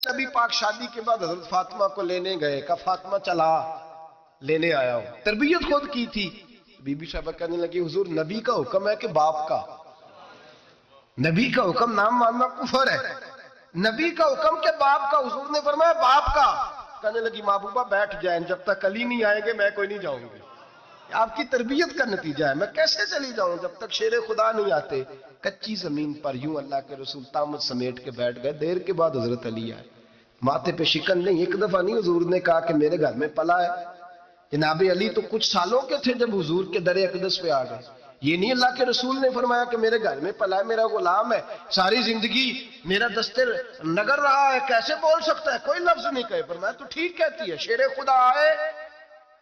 نبی پاک شادی کے بعد حضرت فاطمہ کو لینے گئے، کہا فاطمہ چلا لینے آیا ہوں، تربیت خود کی تھی۔ بی بی صاحبہ کہنے لگی حضور نبی کا حکم ہے کہ باپ کا؟ نبی کا حکم نام ماننا کفر ہے، نبی کا حکم کہ باپ کا، حضور نے فرمایا باپ کا۔ کہنے لگی محبوبہ بیٹھ جائیں، جب تک علی نہیں آئیں گے میں کوئی نہیں جاؤں گی۔ آپ کی تربیت کا نتیجہ ہے، میں کیسے چلی جاؤں جب تک شیر خدا نہیں آتے۔ کچی زمین پر یوں اللہ کے رسول طامت سمیٹ کے بیٹھ گئے، دیر کے بعد حضرت علی آئے، ماتھے پہ شکن نہیں، ایک دفعہ نہیں، حضور نے کہا کہ میرے گھر میں پلا ہے۔ جناب علی تو کچھ سالوں کے تھے جب حضور کے در اقدس پہ آ گئے، یہ نہیں اللہ کے رسول نے فرمایا کہ میرے گھر میں پلا ہے، میرا غلام ہے، ساری زندگی میرا دستر نگر رہا ہے، کیسے بول سکتا ہے؟ کوئی لفظ نہیں کہے، فرمایا تو ٹھیک کہتی ہے، شیر خدا آئے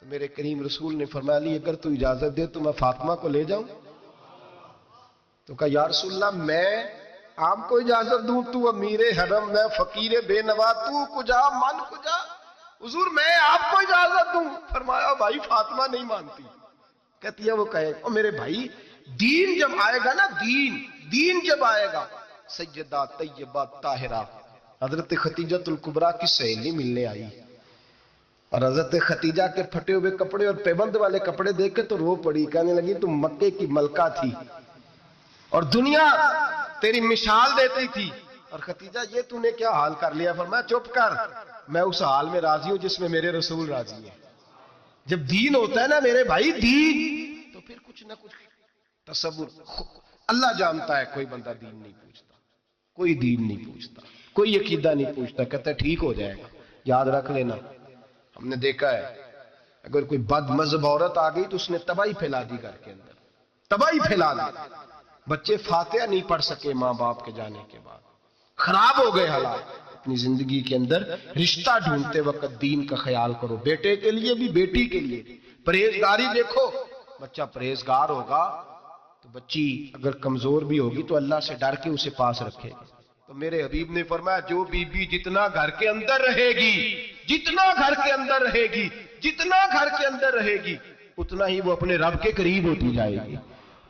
تو میرے کریم رسول نے فرمایا علی اگر تو اجازت دے تو میں فاطمہ کو لے جاؤں؟ تو کہا یا رسول اللہ میں آپ کو اجازت دوں، تو امیر حرم، میں فقیر بے نوا، تو کجا من کجا، حضور میں آپ کو اجازت دوں؟ فرمایا بھائی فاطمہ نہیں مانتی، کہتی ہے وہ کہے او میرے بھائی دین جب آئے گا نا، دین جب آئے گا، سیدہ طیبہ طاہرہ حضرت خدیجہ الکبریٰ کی سہیلی ملنے آئی، اور حضرت خدیجہ کے پھٹے ہوئے کپڑے اور پیبند والے کپڑے دیکھ کے تو رو پڑی، کہنے لگی تم مکے کی ملکہ تھی اور دنیا تیری مثال دیتی تھی، اور خدیجہ یہ تو نے کیا حال کر لیا؟ فرمایا چپ کر، میں اس حال میں راضی ہوں جس میں میرے رسول راضی ہے۔ جب دین ہوتا ہے نا میرے بھائی، دین تو پھر کچھ نہ کچھ تصور اللہ جانتا ہے، کوئی بندہ دین نہیں پوچھتا، کوئی دین نہیں پوچھتا، کوئی عقیدہ نہیں پوچھتا، کہتا ہے ٹھیک ہو جائے گا۔ یاد رکھ لینا، ہم نے دیکھا ہے اگر کوئی بد مذہب عورت آ گئی تو اس نے تباہی پھیلا دی گھر کے اندر، تباہی پھیلا دی، بچے فاتحہ نہیں پڑھ سکے ماں باپ کے جانے کے بعد، خراب ہو گئے حالات۔ اپنی زندگی کے اندر رشتہ ڈھونڈتے وقت دین کا خیال کرو، بیٹے کے لیے بھی بیٹی کے لیے بھی۔ پرہیزگاری دیکھو، بچہ پرہیزگار ہوگا تو بچی اگر کمزور بھی ہوگی تو اللہ سے ڈر کے اسے پاس رکھے گا۔ تو میرے حبیب نے فرمایا جو بی بی جتنا گھر کے اندر رہے گی، جتنا گھر کے اندر رہے گی، جتنا گھر کے اندر رہے گی، اتنا ہی وہ اپنے رب کے قریب ہوتی جائے گی،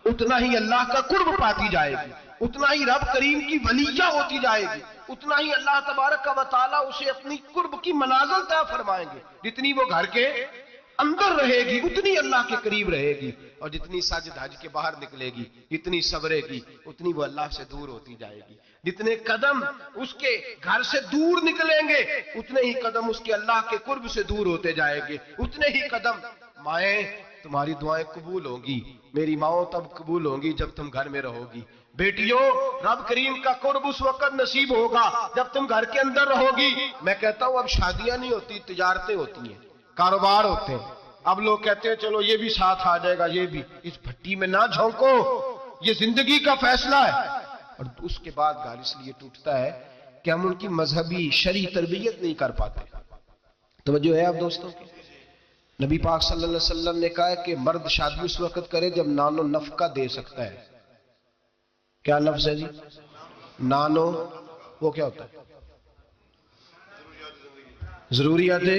اتنا ہی اللہ کا قرب پاتی جائے گی، اتنا ہی رب کریم کی ولیہ ہوتی جائے گی، اتنا ہی اللہ تبارک و تعالیٰ اسے اپنی قرب کی منازل طے فرمائیں گے۔ جتنی وہ گھر کے اندر رہے گی اتنی اللہ کے قریب رہے گی، اور جتنی سج دھج کے باہر نکلے گی، جتنی صبرے گی، اتنی وہ اللہ سے دور ہوتی جائے گی۔ جتنے قدم اس کے گھر سے دور نکلیں گے اتنے ہی قدم اس کے اللہ کے قرب سے دور ہوتے جائیں گے، اتنے ہی قدم۔ مائیں تمہاری دعائیں قبول ہوں گی، میری ماؤں تب قبول ہوں گی جب تم گھر میں رہو گی۔ بیٹیوں رب کریم کا قرب اس وقت نصیب ہوگا جب تم گھر کے اندر رہو گی۔ میں کہتا ہوں اب شادیاں نہیں ہوتی، تجارتیں ہوتی ہیں، کاروبار ہوتے ہیں۔ اب لوگ کہتے ہیں چلو یہ بھی ساتھ آ جائے گا، یہ بھی، اس بھٹی میں نہ جھونکو، یہ زندگی کا فیصلہ ہے۔ اور اس کے بعد گھر اس لیے ٹوٹتا ہے کہ ہم ان کی مذہبی شرعی تربیت نہیں کر پاتے۔ توجہ ہے آپ دوستوں کی؟ نبی پاک صلی اللہ علیہ وسلم نے کہا ہے کہ مرد شادی اس وقت کرے جب نان و نفقہ دے سکتا ہے۔ کیا لفظ ہے جی؟ نانو، وہ کیا ہوتا ہے؟ ضروریات ہے۔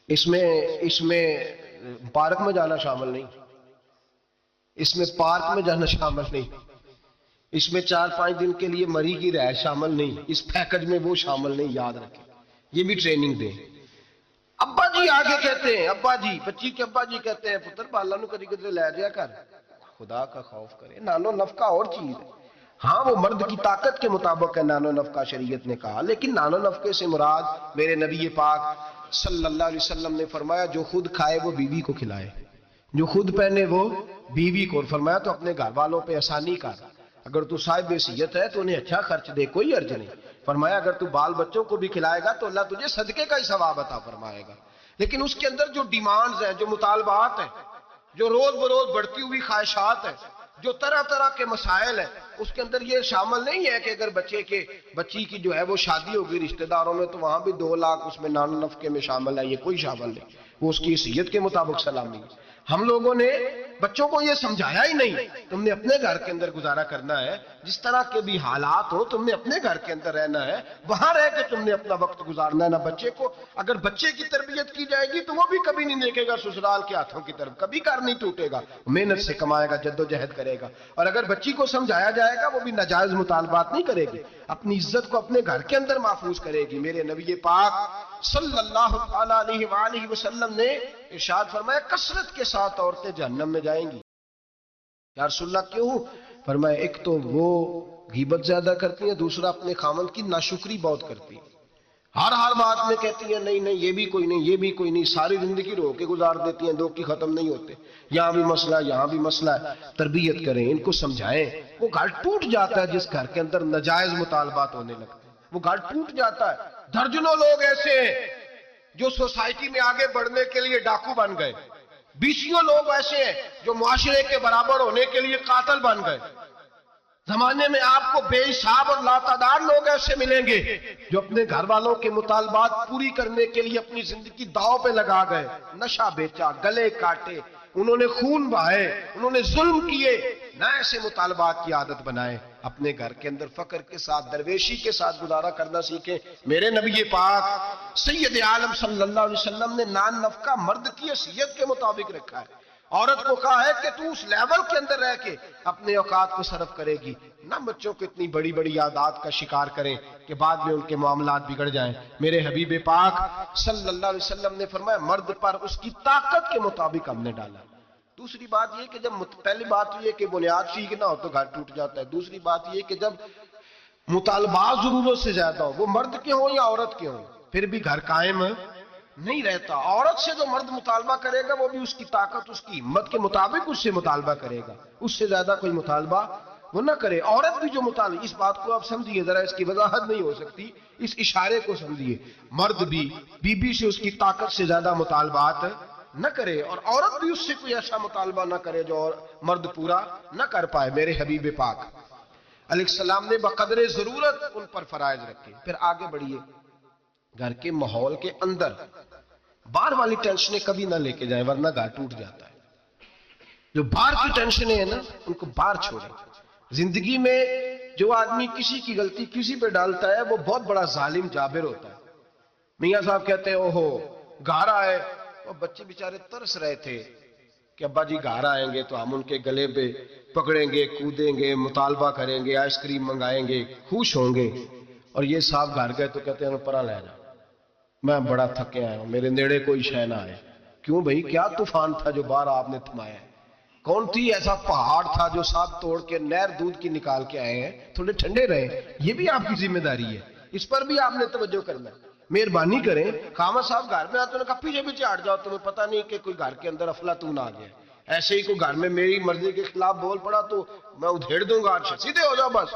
اس میں پارک میں جانا شامل نہیں، اس میں پارک میں جانا شامل نہیں، اس میں 4-5 دن کے لیے مری کی رہائش شامل نہیں، اس پیکج میں وہ شامل نہیں، یاد رکھیں۔ یہ بھی ٹریننگ دیں۔ ابا جی آگے کہتے ہیں، ابا جی، بچی کے ابا جی کہتے ہیں پتر بالا نو کدی کدی لے جایا کر، خدا کا خوف کرے۔ نانو نفقہ اور چیز ہے، ہاں وہ مرد کی طاقت کے مطابق ہے، نانو نفقہ شریعت نے کہا، لیکن نانو نفقے سے مراد میرے نبی پاک صلی اللہ علیہ وسلم نے فرمایا جو خود کھائے وہ بیوی کو کھلائے، جو خود پہنے وہ بیوی کو، اور فرمایا تو اپنے گھر والوں پہ آسانی کر، اگر تو صاحب حیثیت ہے تو انہیں اچھا خرچ دے، کوئی حرج نہیں۔ فرمایا اگر تو بال بچوں کو بھی کھلائے گا تو اللہ تجھے صدقے کا ہی ثواب عطا فرمائے گا، لیکن اس کے اندر جو ڈیمانڈز ہیں، جو مطالبات ہیں، جو روز بروز بڑھتی ہوئی خواہشات ہیں، جو طرح طرح کے مسائل ہیں، اس کے اندر یہ شامل نہیں ہے کہ اگر بچی کی جو ہے وہ شادی ہوگی رشتہ داروں میں تو وہاں بھی 2 لاکھ اس میں نان نفقے میں شامل ہے، یہ کوئی شامل نہیں، وہ اس کی حیثیت کے مطابق سلامی ہے۔ ہم لوگوں نے بچوں کو یہ سمجھایا ہی نہیں تم نے اپنے گھر کے اندر گزارا کرنا ہے، جس طرح کے بھی حالات ہو تم نے اپنے گھر کے اندر رہنا ہے، وہاں رہ کے تم نے اپنا وقت گزارنا ہے. نہ بچے کو، اگر بچے کی تربیت کی جائے گی تو وہ بھی کبھی نہیں دیکھے گا سسرال کے ہاتھوں کی طرف، کبھی گھر نہیں ٹوٹے گا، محنت سے کمائے گا، جد و جہد کرے گا. اور اگر بچی کو سمجھایا جائے گا وہ بھی ناجائز مطالبات نہیں کرے گی، اپنی عزت کو اپنے گھر کے اندر محفوظ کرے گی. میرے نبی پاک صلی اللہ علیہ وآلہ وسلم نے ارشاد فرمایا کثرت کے ساتھ عورتیں جہنم میں جائیں گی. یا رسول اللہ کیوں؟ فرمایا ایک تو وہ غیبت زیادہ کرتی ہیں، دوسرا اپنے خامند کی ناشکری بہت کرتی ہیں، ہر بات میں کہتی ہیں نہیں یہ بھی کوئی نہیں، یہ بھی کوئی نہیں، ساری زندگی رو کے گزار دیتی ہیں، دو کی ختم نہیں ہوتے، یہاں بھی مسئلہ یہاں بھی مسئلہ ہے. تربیت کریں، ان کو سمجھائیں. وہ گھر ٹوٹ جاتا ہے جس گھر کے اندر ناجائز مطالبات ہونے لگتے ہیں، وہ گھر ٹوٹ جاتا ہے. درجنوں لوگ ایسے ہیں جو سوسائٹی میں آگے بڑھنے کے لیے ڈاکو بن گئے، بیسیوں لوگ ایسے ہیں جو معاشرے کے برابر ہونے کے لیے قاتل بن گئے. زمانے میں آپ کو بے حساب اور لاتعداد لوگ ایسے ملیں گے جو اپنے گھر والوں کے مطالبات پوری کرنے کے لیے اپنی زندگی داؤ پہ لگا گئے، نشہ بیچا، گلے کاٹے، انہوں نے خون بہائے، انہوں نے ظلم کیے. نہ ایسے مطالبات کی عادت بنائیں، اپنے گھر کے اندر فقر کے ساتھ، درویشی کے ساتھ گزارا کرنا سیکھیں. میرے نبی پاک سید عالم صلی اللہ علیہ وسلم نے نان نفقہ مرد کی حیثیت کے مطابق رکھا ہے. عورت کو کہا ہے کہ تو اس لیول کے اندر رہ کے اپنے اوقات کو صرف کرے گی، نہ بچوں کو اتنی بڑی بڑی عادات کا شکار کریں کہ بعد میں ان کے معاملات بگڑ جائیں. میرے حبیب پاک صلی اللہ علیہ وسلم نے فرمایا مرد پر اس کی طاقت کے مطابق ہم نے ڈالا. دوسری بات یہ کہ جب پہلی بات یہ کہ بنیاد ٹھیک نہ ہو تو گھر ٹوٹ جاتا ہے. دوسری بات یہ کہ جب مطالبات ضرورت سے زیادہ ہو، وہ مرد کے ہوں یا عورت کے ہوں، پھر بھی گھر قائم نہیں رہتا. عورت سے جو مرد مطالبہ کرے گا وہ بھی اس کی طاقت، اس کی ہمت کے مطابق اس سے مطالبہ کرے گا، اس سے زیادہ کوئی مطالبہ وہ نہ کرے. عورت بھی جو مطالبہ، اس بات کو آپ سمجھیے ذرا، اس کی وضاحت نہیں ہو سکتی، اس اشارے کو سمجھیے. مرد بھی بیوی سے اس کی طاقت سے زیادہ مطالبات نہ کرے، اور عورت بھی اس سے کوئی ایسا مطالبہ نہ کرے جو مرد پورا نہ کر پائے. میرے حبیب پاک علیہ السلام نے بقدر ضرورت ان پر فرائض رکھے. پھر آگے بڑھیے، گھر کے ماحول کے اندر باہر والی ٹینشنیں کبھی نہ لے کے جائیں ورنہ گھر ٹوٹ جاتا ہے. جو باہر کی ٹینشنیں ہیں نا ان کو باہر چھوڑیں. زندگی میں جو آدمی کسی کی غلطی کسی پہ ڈالتا ہے وہ بہت بڑا ظالم جابر ہوتا ہے. میاں صاحب کہتے ہیں اوہو گھر آئے، اور بچے بیچارے ترس رہے تھے کہ ابا جی گھر آئیں گے تو ہم ان کے گلے پہ پکڑیں گے، کودیں گے، مطالبہ کریں گے، آئس کریم منگائیں گے، خوش ہوں گے. اور یہ صاحب گھر گئے تو کہتے ہیں پرا لے جا، میں بڑا تھکے آیا ہوں، میرے نیڑے کوئی شے نہ آئے. کیوں بھائی، کیا طوفان تھا جو باہر آپ نے تھمایا ہے؟ کون تھی ایسا پہاڑ تھا جو صاحب توڑ کے نہر دودھ کی نکال کے آئے ہیں؟ تھوڑے ٹھنڈے رہیں، یہ بھی آپ کی ذمہ داری ہے، اس پر بھی آپ نے توجہ کرنا ہے. مہربانی کریں. خامہ صاحب گھر میں آتے انہوں نے کہا پیچھے پیچھے ہٹ جاؤ، تمہیں پتہ نہیں کہ کوئی گھر کے اندر افلاطون آ گیا. ایسے ہی کوئی گھر میں میری مرضی کے خلاف بول پڑا تو میں ادھیڑ دوں گا، سیدھے ہو جاؤ بس.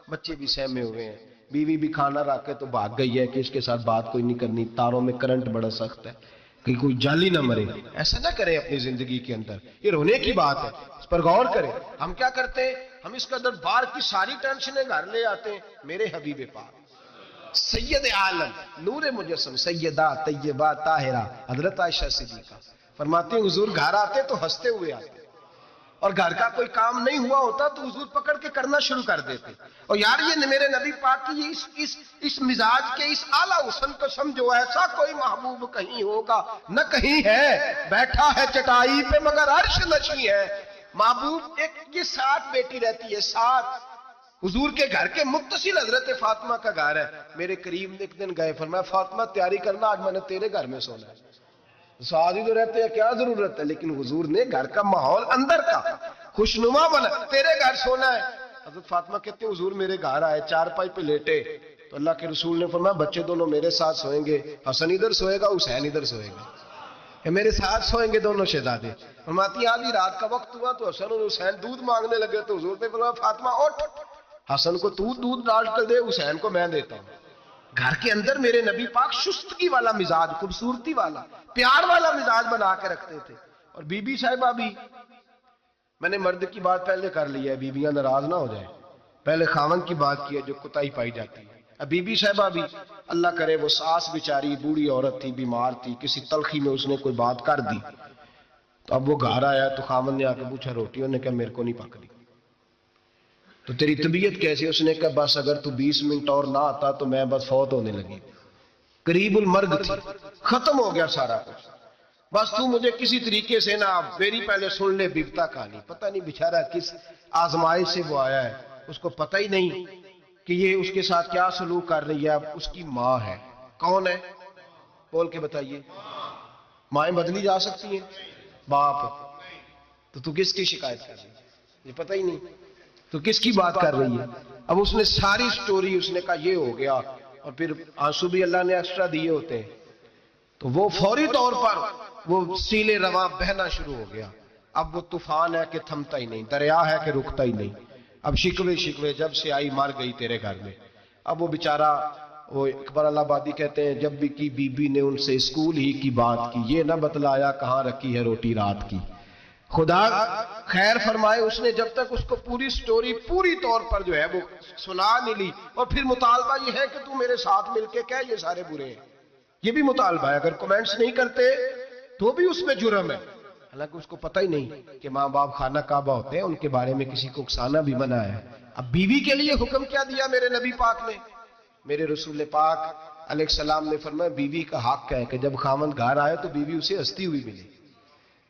بچے بھی سہمے ہوئے ہیں، بیوی بھی کھانا رکھ کے تو بھاگ گئی ہے کہ اس کے ساتھ بات کوئی نہیں کرنی، تاروں میں کرنٹ بڑا سخت ہے کہ کوئی جالی نہ مرے. ایسا نہ کریں اپنی زندگی کے اندر، یہ رونے کی بات ہے، اس پر غور کریں. ہم کیا کرتے ہیں، ہم اس کے اندر باہر کی ساری ٹینشنیں گھر لے آتے ہیں. میرے حبیب پاک سید عالم نور مجسم سیدہ طیبہ طاہرہ حضرت عائشہ صدیقہ فرماتے ہیں حضور گھر آتے تو ہنستے ہوئے آتے، اور گھر کا کوئی کام نہیں ہوا ہوتا تو حضور پکڑ کے کرنا شروع کر دیتے. اور یار یہ میرے نبی پاک کی اس مزاج کے اس اعلیٰ حسن کو سمجھو، ایسا کوئی محبوب کہیں ہوگا نہ کہیں ہے، بیٹھا ہے چٹائی پہ مگر عرش نشیں ہے. محبوب ایک یہ ساتھ بیٹی رہتی ہے، ساتھ. حضور کے گھر کے متصل حضرت فاطمہ کا گھر ہے. میرے کریم ایک دن گئے، فرمایا فاطمہ تیاری کرنا، آج میں نے تیرے گھر میں سونا ہے. سعادی تو رہتے ہیں، کیا ضرورت ہے، لیکن حضور نے گھر کا ماحول اندر کا خوشنما بنا، تیرے گھر سونا ہے. حضرت فاطمہ کہتے ہیں حضور میرے گھر آئے، چارپائی پہ لیٹے تو اللہ کے رسول نے فرمایا بچے دونوں میرے ساتھ سوئیں گے، حسن ادھر سوئے گا، حسین ادھر سوئے گا، کہ میرے ساتھ سوئیں گے دونوں شہزادے. فرماتی آدھی رات کا وقت ہوا تو حسن اور حسین دودھ مانگنے لگے تو حضور نے فرمایا فاطمہ اٹھ، حسن کو تو دودھ ڈال کر دے، حسین کو میں دیتا ہوں. گھر کے اندر میرے نبی پاک شستگی والا مزاج، خوبصورتی والا، پیار والا مزاج بنا کے رکھتے تھے. اور بی بی صاحبہ بھی، میں نے مرد کی بات پہلے کر لی ہے، بیویاں ناراض نہ ہو جائیں، پہلے خاوند کی بات کی ہے جو کوتاہی پائی جاتی ہے. اب بی بی صاحبہ بھی، اللہ کرے وہ ساس بیچاری بوڑھی عورت تھی، بیمار تھی، کسی تلخی میں اس نے کوئی بات کر دی تو اب وہ گھر آیا تو خاوند نے آ کے پوچھا روٹی، انہوں نے کہا میرے کو نہیں پک رہی۔ تو تیری طبیعت کیسی؟ اس نے کہا بس اگر تو 20 منٹ اور نہ آتا تو میں بس فوت ہونے لگی، قریب المرگ تھی، ختم ہو گیا سارا کچھ، بس تو مجھے کسی طریقے سے نا میری پہلے سن لے بیوتا کہانی۔ پتہ نہیں بیچارہ کس آزمائش سے وہ آیا ہے، اس کو پتہ ہی نہیں کہ یہ اس کے ساتھ کیا سلوک کر رہی ہے۔ اب اس کی ماں ہے، کون ہے بول کے بتائیے؟ مائیں بدلی جا سکتی ہیں؟ باپ، تو کس کی شکایت کر رہی ہے؟ یہ پتہ ہی نہیں تو کس کی بات کر رہی ہے۔ اب اس نے ساری سٹوری، اس نے کہا یہ ہو گیا، اور پھر آنسو بھی اللہ نے ایکسٹرا دیے ہوتے ہیں، تو وہ فوری طور پر وہ سیلے رواں بہنا شروع ہو گیا۔ اب وہ طوفان ہے کہ تھمتا ہی نہیں، دریا ہے کہ رکتا ہی نہیں۔ اب شکوے جب سے آئی مر گئی تیرے گھر میں۔ اب وہ بیچارہ، وہ اکبر اللہ آبادی کہتے ہیں جب بھی کی بی بی نے ان سے اسکول ہی کی بات کی، یہ نہ بتلایا کہاں رکھی ہے روٹی رات کی۔ خدا خیر فرمائے، اس نے جب تک اس کو پوری سٹوری پوری طور پر جو ہے وہ سنا نہیں لی، اور پھر مطالبہ یہ ہے کہ تو میرے ساتھ مل کے کہہ یہ سارے برے ہیں، یہ بھی مطالبہ ہے۔ اگر کومنٹس نہیں کرتے تو بھی اس میں جرم ہے، حالانکہ اس کو پتہ ہی نہیں کہ ماں باپ خانہ کعبہ ہوتے ہیں، ان کے بارے میں کسی کو اکسانا بھی منع ہے۔ اب بیوی کے لیے حکم کیا دیا میرے نبی پاک نے؟ میرے رسول پاک علیہ السلام نے فرمایا بیوی کا حق ہے کہ جب خاوند گھر آئے تو بیوی اسے ہنستی ہوئی ملے،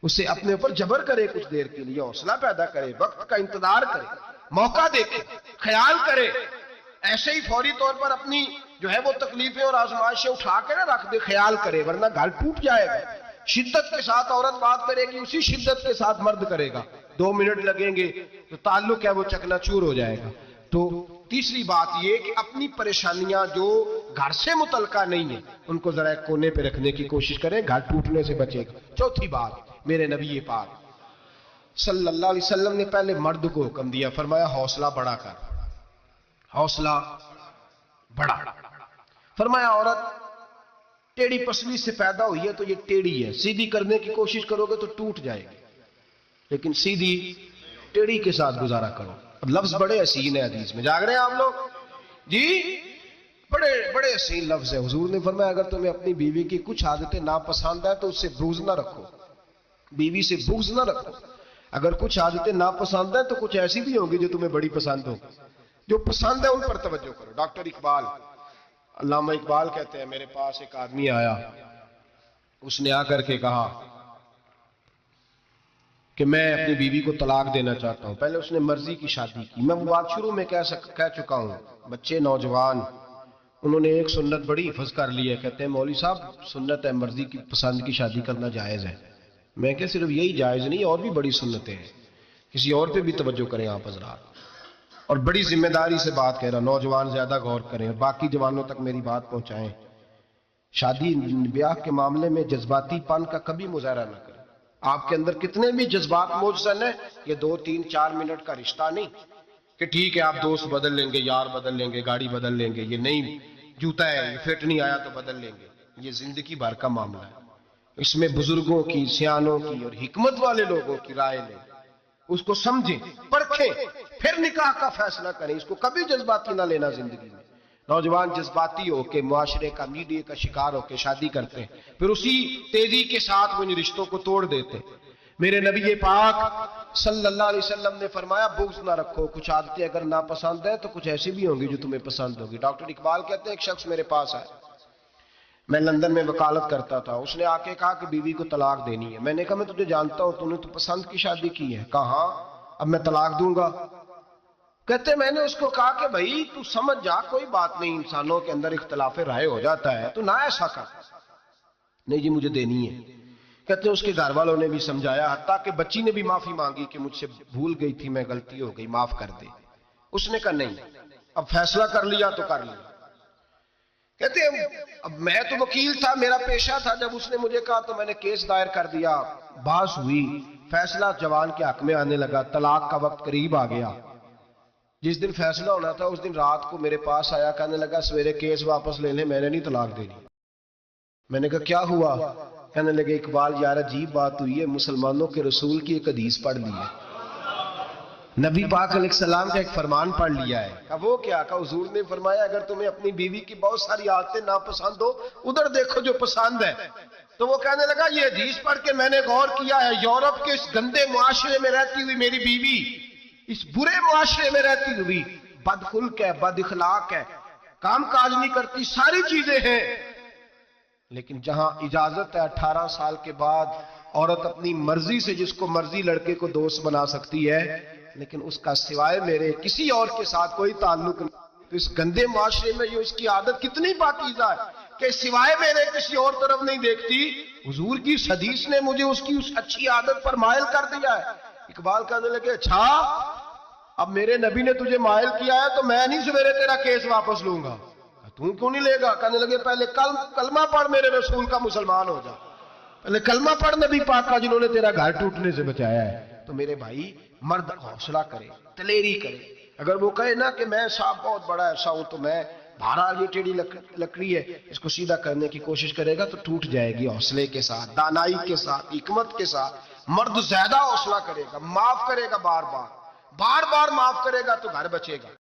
اسے اپنے اوپر جبر کرے، کچھ دیر کے لیے حوصلہ پیدا کرے، وقت کا انتظار کرے، موقع دیکھے، خیال کرے، ایسے ہی فوری طور پر اپنی جو ہے وہ تکلیفیں اور آزمائشیں اٹھا کے نہ رکھ دے، خیال کرے، ورنہ گھر ٹوٹ جائے گا۔ شدت کے ساتھ عورت بات کرے گی، اسی شدت کے ساتھ مرد کرے گا، 2 منٹ لگیں گے تو تعلق ہے وہ چکنا چور ہو جائے گا۔ تو تیسری بات یہ کہ اپنی پریشانیاں جو گھر سے متعلقہ نہیں ہیں ان کو ذرا ایک کونے پہ رکھنے کی کوشش کریں، گھر ٹوٹنے سے بچے گا۔ چوتھی بات، میرے نبی پاک صلی اللہ علیہ وسلم نے پہلے مرد کو حکم دیا، فرمایا حوصلہ بڑا کر، حوصلہ بڑا۔ فرمایا عورت ٹیڑھی پسلی سے پیدا ہوئی ہے تو یہ ٹیڑھی ہے، سیدھی کرنے کی کوشش کرو گے تو ٹوٹ جائے گی، لیکن سیدھی ٹیڑھی کے ساتھ گزارا کرو۔ اب لفظ بڑے حسین ہیں، حدیث میں جاگ رہے ہیں آپ لوگ جی، بڑے حسین لفظ ہے۔ حضور نے فرمایا اگر تمہیں اپنی بیوی کی کچھ عادتیں ناپسند ہیں تو اس سے بغض نہ رکھو، بیوی سے بغض نہ رکھو۔ اگر کچھ عادتیں ناپسند ہیں تو کچھ ایسی بھی ہوں گی جو تمہیں بڑی پسند ہو، جو پسند ہے ان پر توجہ کرو۔ ڈاکٹر اقبال، علامہ اقبال کہتے ہیں میرے پاس ایک آدمی آیا، اس نے آ کر کے کہا کہ میں اپنی بیوی کو طلاق دینا چاہتا ہوں۔ پہلے اس نے مرضی کی شادی کی، میں وہ بات شروع میں کہہ چکا ہوں، بچے نوجوان انہوں نے ایک سنت بڑی حفظ کر لی ہے، کہتے ہیں مولوی صاحب سنت ہے مرضی کی پسند کی شادی کرنا جائز ہے۔ میں کہ صرف یہی جائز نہیں، اور بھی بڑی سنتیں ہیں، کسی اور پہ بھی توجہ کریں آپ حضرات، اور بڑی ذمہ داری سے بات کہہ رہا، نوجوان زیادہ غور کریں اور باقی جوانوں تک میری بات پہنچائیں۔ شادی بیاہ کے معاملے میں جذباتی پن کا کبھی مظاہرہ نہ کریں۔ آپ کے اندر کتنے بھی جذبات موجود ہیں، یہ 2 3 4 منٹ کا رشتہ نہیں کہ ٹھیک ہے آپ دوست بدل لیں گے، یار بدل لیں گے، گاڑی بدل لیں گے، یہ نہیں جوتا ہے یہ فٹ نہیں آیا تو بدل لیں گے، یہ زندگی بھر کا معاملہ ہے۔ اس میں بزرگوں کی، سیانوں کی اور حکمت والے لوگوں کی رائے لیں، اس کو سمجھیں، پرکھیں، پھر نکاح کا فیصلہ کریں۔ اس کو کبھی جذباتی نہ لینا زندگی میں۔ نوجوان جذباتی ہو کے معاشرے کا، میڈیا کا شکار ہو کے شادی کرتے ہیں، پھر اسی تیزی کے ساتھ وہ ان رشتوں کو توڑ دیتے ہیں۔ میرے نبی پاک صلی اللہ علیہ وسلم نے فرمایا بغض نہ رکھو، کچھ عادتیں اگر ناپسند ہیں تو کچھ ایسی بھی ہوں گی جو تمہیں پسند ہوگی۔ ڈاکٹر اقبال کہتے ہیں ایک شخص میرے پاس آیا، میں لندن میں وکالت کرتا تھا، اس نے آ کے کہا کہ بیوی کو طلاق دینی ہے۔ میں نے کہا میں تجھے جانتا ہوں، تو نے تو پسند کی شادی کی ہے۔ کہا اب میں طلاق دوں گا؟ کہتے میں نے اس کو کہا کہ بھائی تو سمجھ جا، کوئی بات نہیں، انسانوں کے اندر اختلاف رائے ہو جاتا ہے، تو نہ ایسا کر۔ نہیں جی مجھے دینی ہے۔ کہتے ہیں اس کے گھر والوں نے بھی سمجھایا، حتیٰ کہ بچی نے بھی معافی مانگی کہ مجھ سے بھول گئی تھی، میں غلطی ہو گئی، معاف کر دے۔ اس نے کہا نہیں، اب فیصلہ کر لیا تو کر لیا۔ کہتے ہیں اب میں تو وکیل تھا، میرا پیشہ تھا، جب اس نے مجھے کہا تو میں نے کیس دائر کر دیا، بحث ہوئی، فیصلہ جوان کے حق میں آنے لگا، طلاق کا وقت قریب آ گیا۔ جس دن فیصلہ ہونا تھا اس دن رات کو میرے پاس آیا، کہنے لگا سویرے کیس واپس لے لیں، میں نے نہیں طلاق دینی۔ میں نے کہا کیا ہوا؟ کہنے لگے اقبال یار عجیب بات ہوئی ہے، مسلمانوں کے رسول کی ایک حدیث پڑھ لی ہے، نبی پاک علیہ السلام کا ایک فرمان پڑھ لیا ہے۔ کہا وہ کیا؟ کہا حضور نے فرمایا اگر تمہیں اپنی بیوی کی بہت ساری عادتیں ناپسند ہو، ادھر دیکھو جو پسند ہے، تو وہ کہنے لگا یہ حدیث پڑھ کے میں نے غور کیا ہے، یورپ کے اس گندے معاشرے میں رہتی ہوئی میری بیوی اس برے معاشرے میں رہتی ہوئی بد خلق ہے، بد اخلاق ہے، کام کاج نہیں کرتی، ساری چیزیں ہیں، لیکن جہاں اجازت ہے 18 سال کے بعد عورت اپنی مرضی سے جس کو مرضی لڑکے کو دوست بنا سکتی ہے، لیکن اس کا سوائے میرے کسی اور کے ساتھ کوئی تعلق نہیں۔ تو اس گندے معاشرے میں یہ اس کی عادت کتنی پاکیزہ ہے کہ سوائے میرے کسی اور طرف نہیں دیکھتی۔ حضور کی اس حدیث نے مجھے اس کی اس اچھی عادت پر مائل کر دیا ہے۔ اقبال کہنے لگے اچھا اب میرے نبی نے تجھے مائل کیا ہے تو میں نہیں سویرے تیرا کیس واپس لوں گا۔ تم کیوں نہیں لے گا؟ کہنے لگے پہلے کلمہ پڑھ میرے رسول کا، مسلمان ہو جا، پہلے کلمہ پڑھ نبی پاک کا جنہوں نے تیرا گھر ٹوٹنے سے بچایا ہے۔ تو میرے بھائی مرد حوصلہ کرے، دلیری کرے، اگر وہ کہے نا کہ میں صاحب بہت بڑا ایسا ہوں تو میں بہرحال یہ ٹیڑھی لکڑی ہے اس کو سیدھا کرنے کی کوشش کرے گا تو ٹوٹ جائے گی۔ حوصلے کے ساتھ، دانائی کے ساتھ، حکمت کے ساتھ مرد زیادہ حوصلہ کرے گا، معاف کرے گا، بار بار معاف کرے گا تو گھر بچے گا۔